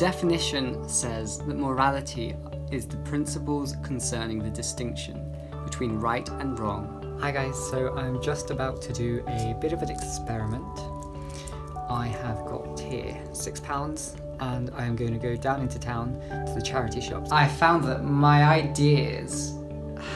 definition says that morality is the principles concerning the distinction between right and wrong. Hi guys, so I'm just about to do a bit of an experiment. I have got here £6 and I am going to go down into town to the charity shops. I found that my ideas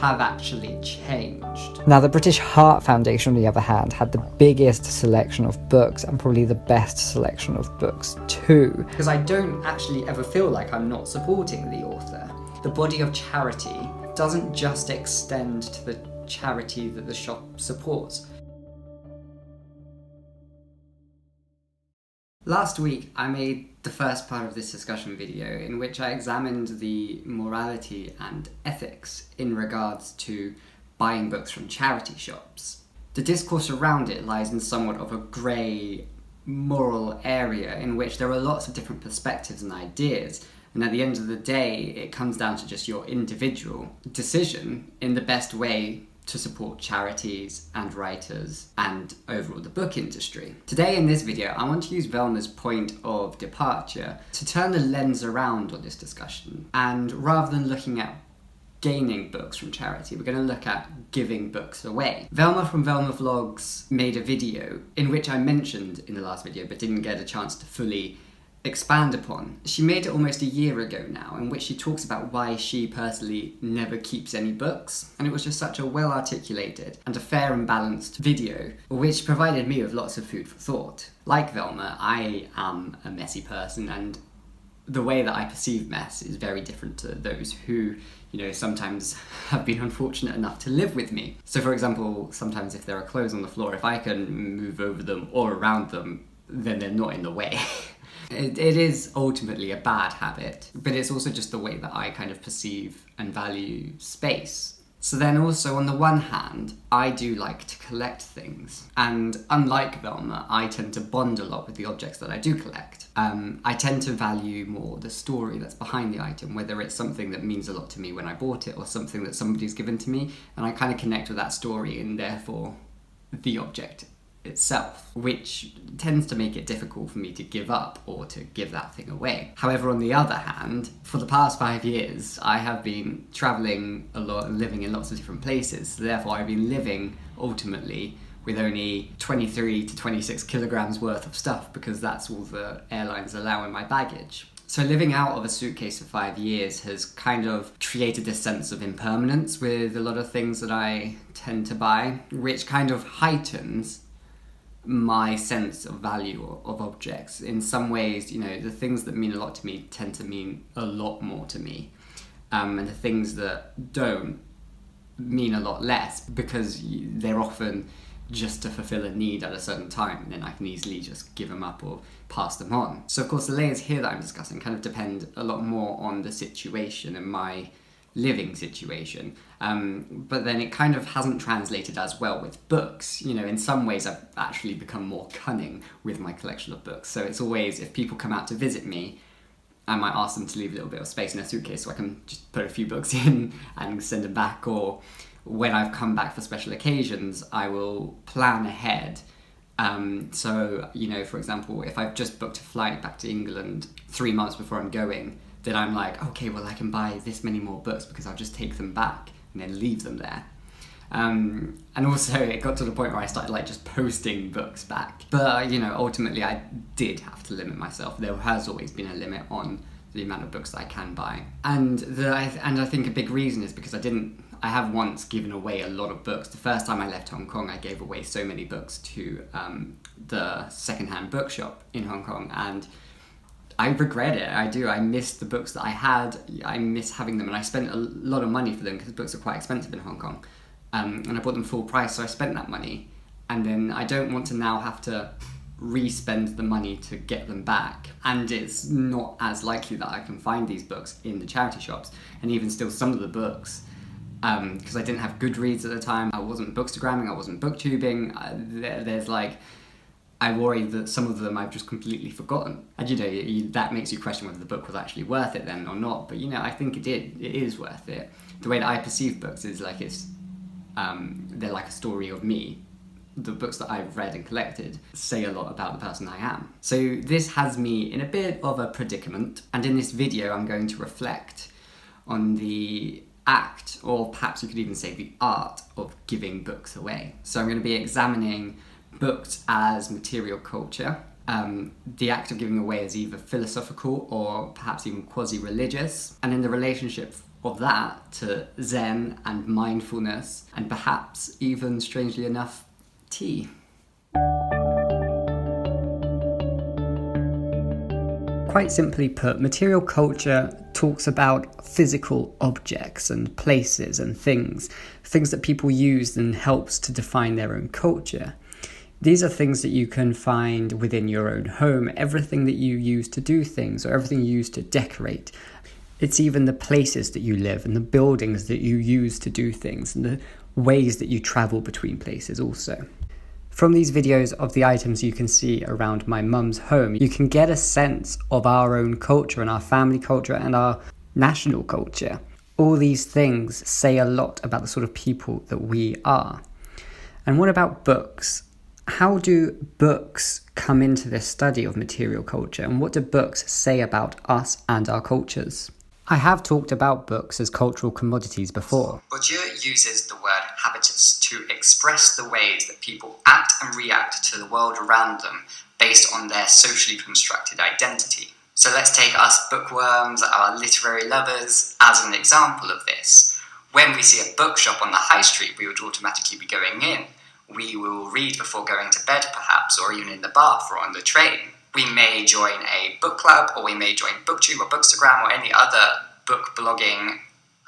have actually changed. Now, the British Heart Foundation, on the other hand, had the biggest selection of books and probably the best selection of books too. Because I don't actually ever feel like I'm not supporting the author. The body of charity doesn't just extend to the charity that the shop supports. Last week I made the first part of this discussion video in which I examined the morality and ethics in regards to buying books from charity shops. The discourse around it lies in somewhat of a grey moral area in which there are lots of different perspectives and ideas, and at the end of the day it comes down to just your individual decision in the best way to support charities and writers and overall the book industry. Today in this video I want to use Velma's point of departure to turn the lens around on this discussion, and rather than looking at gaining books from charity, we're going to look at giving books away. Velma from Velma Vlogs made a video in which I mentioned in the last video but didn't get a chance to fully expand upon. She made it almost a year ago now, in which she talks about why she personally never keeps any books, and it was just such a well articulated and a fair and balanced video which provided me with lots of food for thought. Like Velma, I am a messy person, and the way that I perceive mess is very different to those who, you know, sometimes have been unfortunate enough to live with me. So for example, sometimes if there are clothes on the floor, if I can move over them or around them, then they're not in the way. It is ultimately a bad habit, but it's also just the way that I kind of perceive and value space. So then also, on the one hand, I do like to collect things, and unlike Velma, I tend to bond a lot with the objects that I do collect. I tend to value more the story that's behind the item, whether it's something that means a lot to me when I bought it or something that somebody's given to me, and I kind of connect with that story and therefore the object itself, which tends to make it difficult for me to give up or to give that thing away. However, on the other hand, for the past 5 years, I have been travelling a lot and living in lots of different places, so therefore I've been living ultimately with only 23 to 26 kilograms worth of stuff, because that's all the airlines allow in my baggage. So living out of a suitcase for 5 years has kind of created this sense of impermanence with a lot of things that I tend to buy, which kind of heightens my sense of value of objects. In some ways, you know, the things that mean a lot to me tend to mean a lot more to me, and the things that don't mean a lot less, because they're often just to fulfill a need at a certain time, and then I can easily just give them up or pass them on. So of course the layers here that I'm discussing kind of depend a lot more on the situation and my living situation, but then it kind of hasn't translated as well with books. You know, in some ways I've actually become more cunning with my collection of books, so it's always, if people come out to visit me, I might ask them to leave a little bit of space in a suitcase so I can just put a few books in and send them back, or when I've come back for special occasions I will plan ahead. So, you know, for example, if I've just booked a flight back to England 3 months before I'm going, then I'm like, okay, well I can buy this many more books because I'll just take them back and then leave them there. And also it got to the point where I started like just posting books back. But, you know, ultimately I did have to limit myself. There has always been a limit on the amount of books that I can buy. And I think a big reason is because I have once given away a lot of books. The first time I left Hong Kong, I gave away so many books to the second-hand bookshop in Hong Kong, and I regret it. I do. I miss the books that I had. I miss having them, and I spent a lot of money for them because books are quite expensive in Hong Kong. And I bought them full price, so I spent that money. And then I don't want to now have to re-spend the money to get them back. And it's not as likely that I can find these books in the charity shops. And even still, some of the books, because I didn't have Goodreads at the time, I wasn't bookstagramming, I wasn't booktubing, there's like, I worry that some of them I've just completely forgotten. And you know, that makes you question whether the book was actually worth it then or not. But you know, I think it is worth it. The way that I perceive books is like they're like a story of me. the books that I've read and collected say a lot about the person I am. So this has me in a bit of a predicament, and in this video I'm going to reflect on the act, or perhaps you could even say the art, of giving books away. So I'm going to be examining books as material culture, the act of giving away as either philosophical or perhaps even quasi-religious, and in the relationship of that to Zen and mindfulness, and perhaps even, strangely enough, tea. Quite simply put, material culture talks about physical objects and places and things that people use and helps to define their own culture. These are things that you can find within your own home, everything that you use to do things or everything you use to decorate. It's even the places that you live and the buildings that you use to do things and the ways that you travel between places also. From these videos of the items you can see around my mum's home, you can get a sense of our own culture and our family culture and our national culture. All these things say a lot about the sort of people that we are. And what about books? How do books come into this study of material culture, and what do books say about us and our cultures? I have talked about books as cultural commodities before. Bourdieu uses the word habitus to express the ways that people act and react to the world around them based on their socially constructed identity. So let's take us bookworms, our literary lovers, as an example of this. When we see a bookshop on the high street, we would automatically be going in. We will read before going to bed perhaps, or even in the bath or on the train. We may join a book club, or we may join BookTuber or Bookstagram or any other book blogging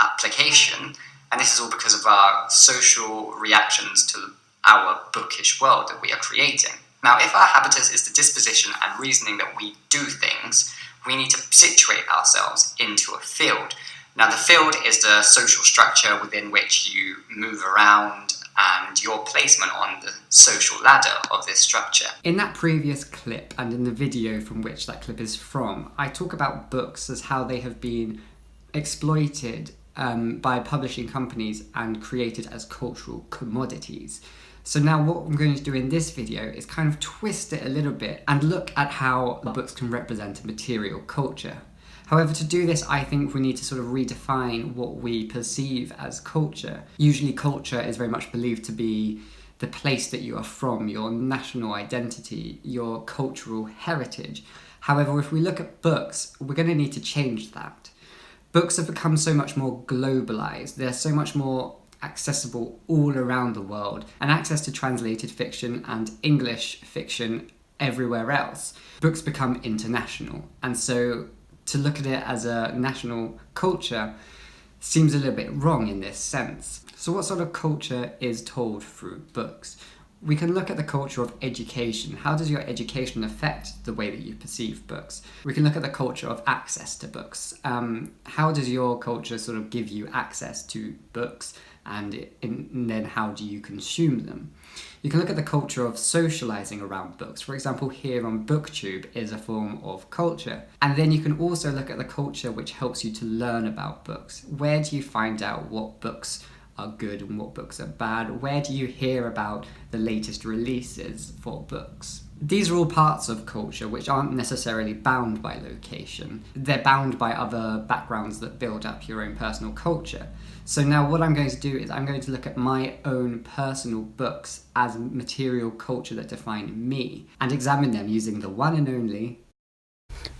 application, and this is all because of our social reactions to our bookish world that we are creating. Now, if our habitus is the disposition and reasoning that we do things, we need to situate ourselves into a field. Now, the field is the social structure within which you move around and your placement on the social ladder of this structure. In that previous clip, and in the video from which that clip is from, I talk about books as how they have been exploited by publishing companies and created as cultural commodities. So now what I'm going to do in this video is kind of twist it a little bit and look at how books can represent a material culture. However, to do this, I think we need to sort of redefine what we perceive as culture. Usually culture is very much believed to be the place that you are from, your national identity, your cultural heritage. However, if we look at books, we're going to need to change that. Books have become so much more globalized. They're so much more accessible all around the world, and access to translated fiction and English fiction everywhere else. Books become international, and so to look at it as a national culture seems a little bit wrong in this sense. So what sort of culture is told through books? We can look at the culture of education. How does your education affect the way that you perceive books? We can look at the culture of access to books. How does your culture sort of give you access to books, and then how do you consume them? You can look at the culture of socializing around books. For example, here on BookTube is a form of culture. And then you can also look at the culture which helps you to learn about books. Where do you find out what books are good and what books are bad? Where do you hear about the latest releases for books? These are all parts of culture which aren't necessarily bound by location. They're bound by other backgrounds that build up your own personal culture. So now what I'm going to do is I'm going to look at my own personal books as material culture that define me, and examine them using the one and only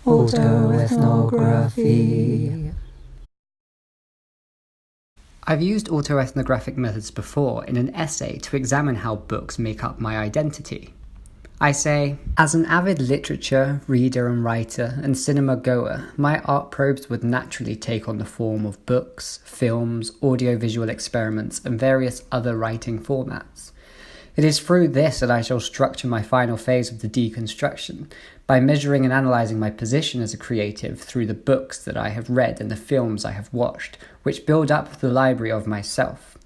autoethnography. I've used autoethnographic methods before in an essay to examine how books make up my identity. I say, as an avid literature reader and writer and cinema goer, my art probes would naturally take on the form of books, films, audiovisual experiments, and various other writing formats. It is through this that I shall structure my final phase of the deconstruction, by measuring and analysing my position as a creative through the books that I have read and the films I have watched, which build up the library of myself.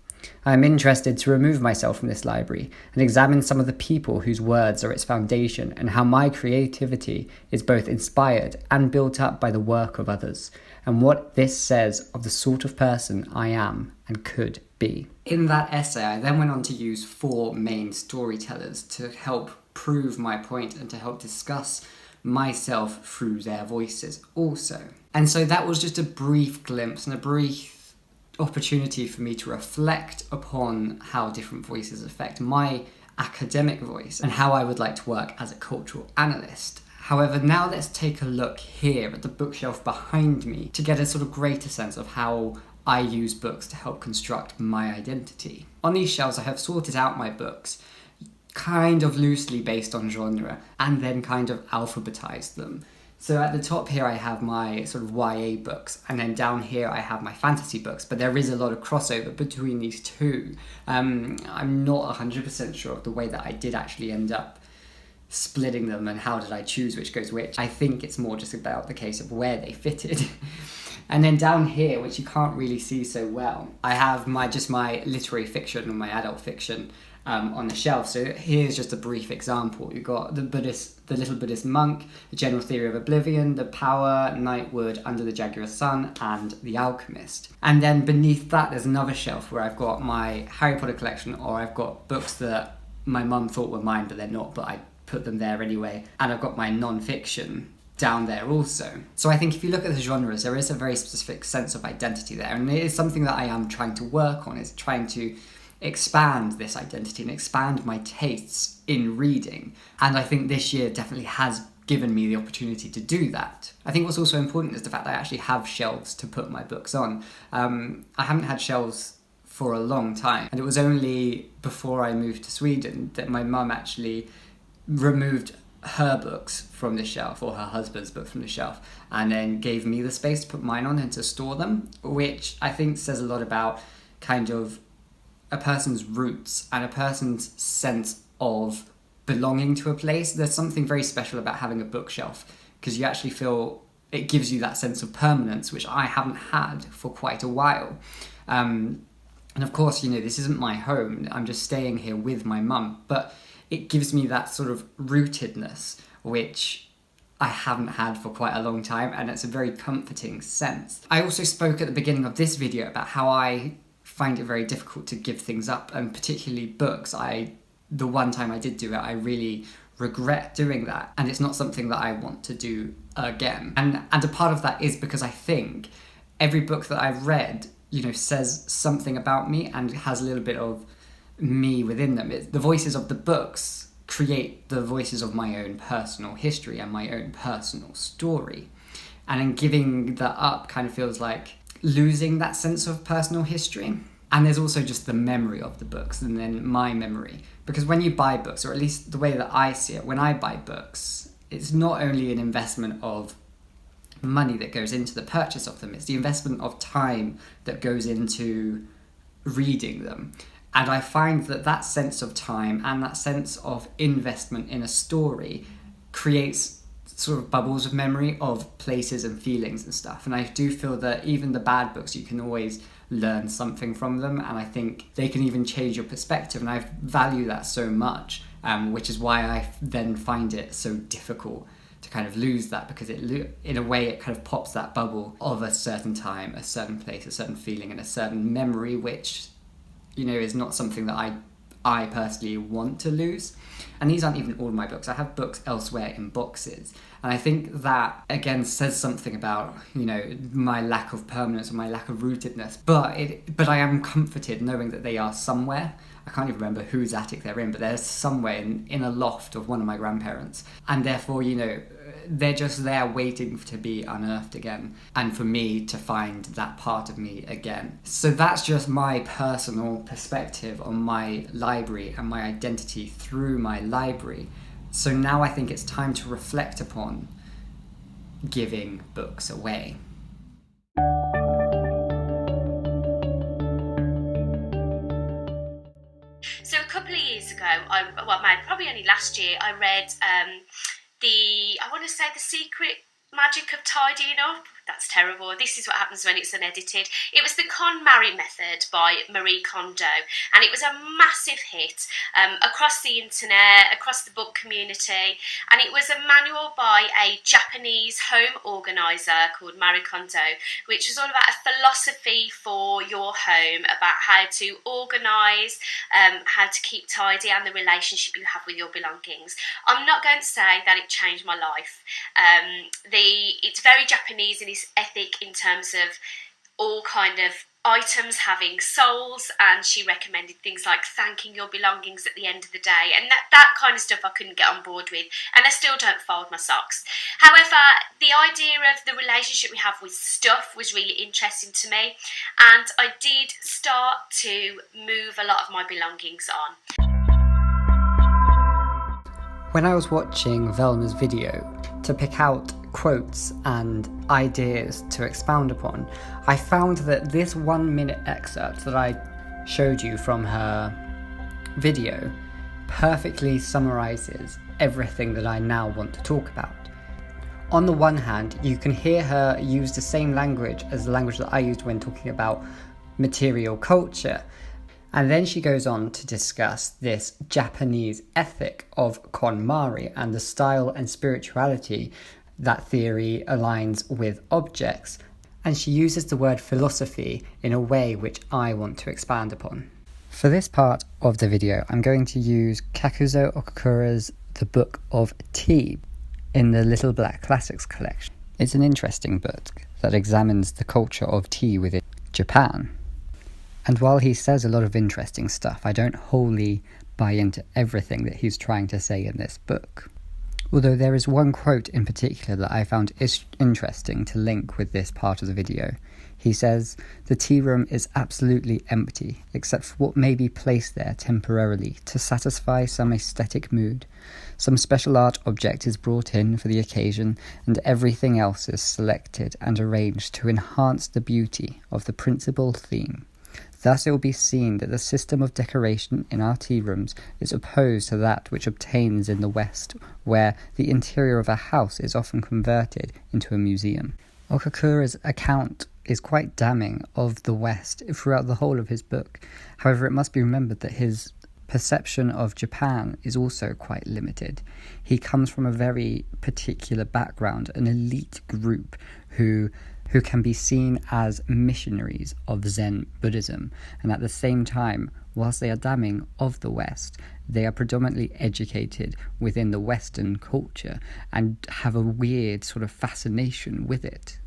I am interested to remove myself from this library and examine some of the people whose words are its foundation and how my creativity is both inspired and built up by the work of others, and what this says of the sort of person I am and could be. In that essay, I then went on to use 4 main storytellers to help prove my point and to help discuss myself through their voices also. And so that was just a brief glimpse and a brief opportunity for me to reflect upon how different voices affect my academic voice and how I would like to work as a cultural analyst. However, now let's take a look here at the bookshelf behind me to get a sort of greater sense of how I use books to help construct my identity. On these shelves, I have sorted out my books kind of loosely based on genre and then kind of alphabetized them. So at the top here I have my sort of YA books, and then down here I have my fantasy books, but there is a lot of crossover between these two. I'm not 100% sure of the way that I did actually end up splitting them and how did I choose which goes which. I think it's more just about the case of where they fitted. And then down here, which you can't really see so well, I have my literary fiction and my adult fiction on the shelf. So here's just a brief example. You've got the Little Buddhist Monk, The General Theory of Oblivion, The Power, Nightwood, Under the Jaguar Sun, and The Alchemist. And then beneath that, there's another shelf where I've got my Harry Potter collection, or I've got books that my mum thought were mine, but they're not, but I put them there anyway. And I've got my non-fiction down there also. So I think if you look at the genres, there is a very specific sense of identity there, and it is something that I am trying to work on, is trying to expand this identity and expand my tastes in reading. And I think this year definitely has given me the opportunity to do that. I think what's also important is the fact that I actually have shelves to put my books on. I haven't had shelves for a long time, and it was only before I moved to Sweden that my mum actually removed her books from the shelf, or her husband's books from the shelf, and then gave me the space to put mine on and to store them, which I think says a lot about kind of a person's roots and a person's sense of belonging to a place. There's something very special about having a bookshelf, because you actually feel it gives you that sense of permanence, which I haven't had for quite a while. And of course, this isn't my home. I'm just staying here with my mum, but it gives me that sort of rootedness, which I haven't had for quite a long time, and it's a very comforting sense. I also spoke at the beginning of this video about how I find it very difficult to give things up, and particularly books. The one time I did do it, I really regret doing that, and it's not something that I want to do again. And a part of that is because I think every book that I've read, says something about me and has a little bit of me within them. The voices of the books create the voices of my own personal history and my own personal story. And in giving that up kind of feels like losing that sense of personal history. And there's also just the memory of the books, and then my memory. Because when you buy books, or at least the way that I see it, when I buy books, it's not only an investment of money that goes into the purchase of them, it's the investment of time that goes into reading them. And I find that sense of time and that sense of investment in a story creates sort of bubbles of memory of places and feelings and stuff. And I do feel that even the bad books, you can always learn something from them, and I think they can even change your perspective, and I value that so much, which is why I then find it so difficult to kind of lose that, because in a way it kind of pops that bubble of a certain time, a certain place, a certain feeling, and a certain memory, which is not something that I personally want to lose. And these aren't even all of my books. I have books elsewhere in boxes. And I think that, again, says something about, my lack of permanence or my lack of rootedness. But I am comforted knowing that they are somewhere. I can't even remember whose attic they're in, but they're somewhere in a loft of one of my grandparents. And therefore, they're just there waiting to be unearthed again, and for me to find that part of me again. So that's just my personal perspective on my library and my identity through my library. So now I think it's time to reflect upon giving books away. So a couple of years ago, probably only last year, I read The Secret Magic of Tidying Up. that's terrible. This is what happens when it's unedited. It was the Konmari method by Marie Kondo, and it was a massive hit across the internet, across the book community, and it was a manual by a Japanese home organiser called Marie Kondo, which was all about a philosophy for your home, about how to organise, how to keep tidy, and the relationship you have with your belongings. I'm not going to say that it changed my life. It's very Japanese in its ethic in terms of all kind of items having souls, and she recommended things like thanking your belongings at the end of the day, and that kind of stuff I couldn't get on board with, and I still don't fold my socks. However, the idea of the relationship we have with stuff was really interesting to me, and I did start to move a lot of my belongings on. When I was watching Velma's video to pick out quotes and ideas to expound upon, I found that this 1 minute excerpt that I showed you from her video perfectly summarizes everything that I now want to talk about. On the one hand, you can hear her use the same language as the language that I used when talking about material culture. And then she goes on to discuss this Japanese ethic of Konmari and the style and spirituality that theory aligns with objects. And she uses the word philosophy in a way which I want to expand upon. For this part of the video, I'm going to use Kakuzo Okakura's The Book of Tea in the Little Black Classics collection. It's an interesting book that examines the culture of tea within Japan. And while he says a lot of interesting stuff, I don't wholly buy into everything that he's trying to say in this book. Although there is one quote in particular that I found interesting to link with this part of the video. He says, "The tea room is absolutely empty, except for what may be placed there temporarily to satisfy some aesthetic mood. Some special art object is brought in for the occasion, and everything else is selected and arranged to enhance the beauty of the principal theme. Thus it will be seen that the system of decoration in our tea rooms is opposed to that which obtains in the West, where the interior of a house is often converted into a museum." Okakura's account is quite damning of the West throughout the whole of his book. However, it must be remembered that his perception of Japan is also quite limited. He comes from a very particular background, an elite group who can be seen as missionaries of Zen Buddhism, and at the same time, whilst they are damning of the West, they are predominantly educated within the Western culture and have a weird sort of fascination with it.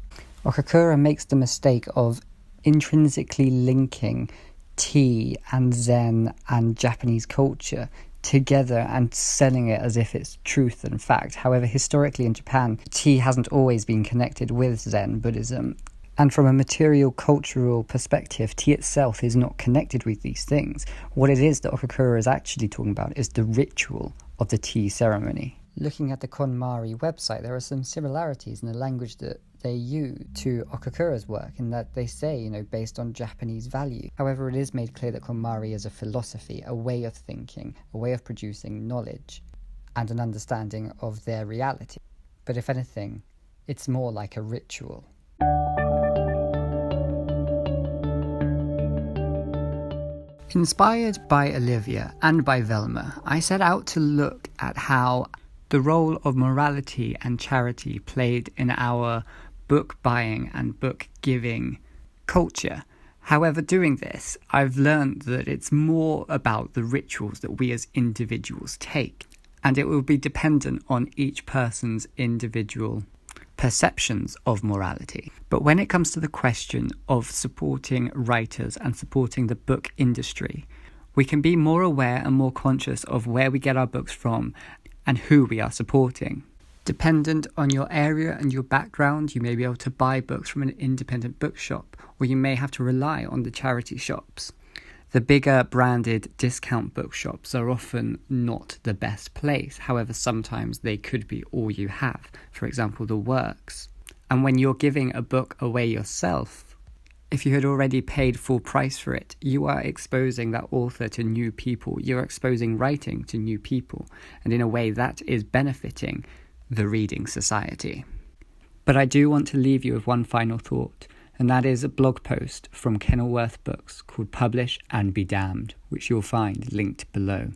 Okakura makes the mistake of intrinsically linking tea and Zen and Japanese culture together and selling it as if it's truth and fact. However, historically in Japan, tea hasn't always been connected with Zen Buddhism. And from a material cultural perspective, tea itself is not connected with these things. What it is that Okakura is actually talking about is the ritual of the tea ceremony. Looking at the Konmari website, there are some similarities in the language that they use to Okakura's work, in that they say, based on Japanese value. However, it is made clear that Konmari is a philosophy, a way of thinking, a way of producing knowledge, and an understanding of their reality. But if anything, it's more like a ritual. Inspired by Olivia and by Velma, I set out to look at how the role of morality and charity played in our book buying and book giving culture. However, doing this, I've learned that it's more about the rituals that we as individuals take, and it will be dependent on each person's individual perceptions of morality. But when it comes to the question of supporting writers and supporting the book industry, we can be more aware and more conscious of where we get our books from and who we are supporting. Dependent on your area and your background, you may be able to buy books from an independent bookshop, or you may have to rely on the charity shops. The bigger branded discount bookshops are often not the best place. However, sometimes they could be all you have. For example, the Works. And when you're giving a book away yourself, if you had already paid full price for it, you are exposing that author to new people. You're exposing writing to new people. And in a way, that is benefiting the reading society. But I do want to leave you with one final thought, and that is a blog post from Kenilworth Books called Publish and Be Damned, which you'll find linked below.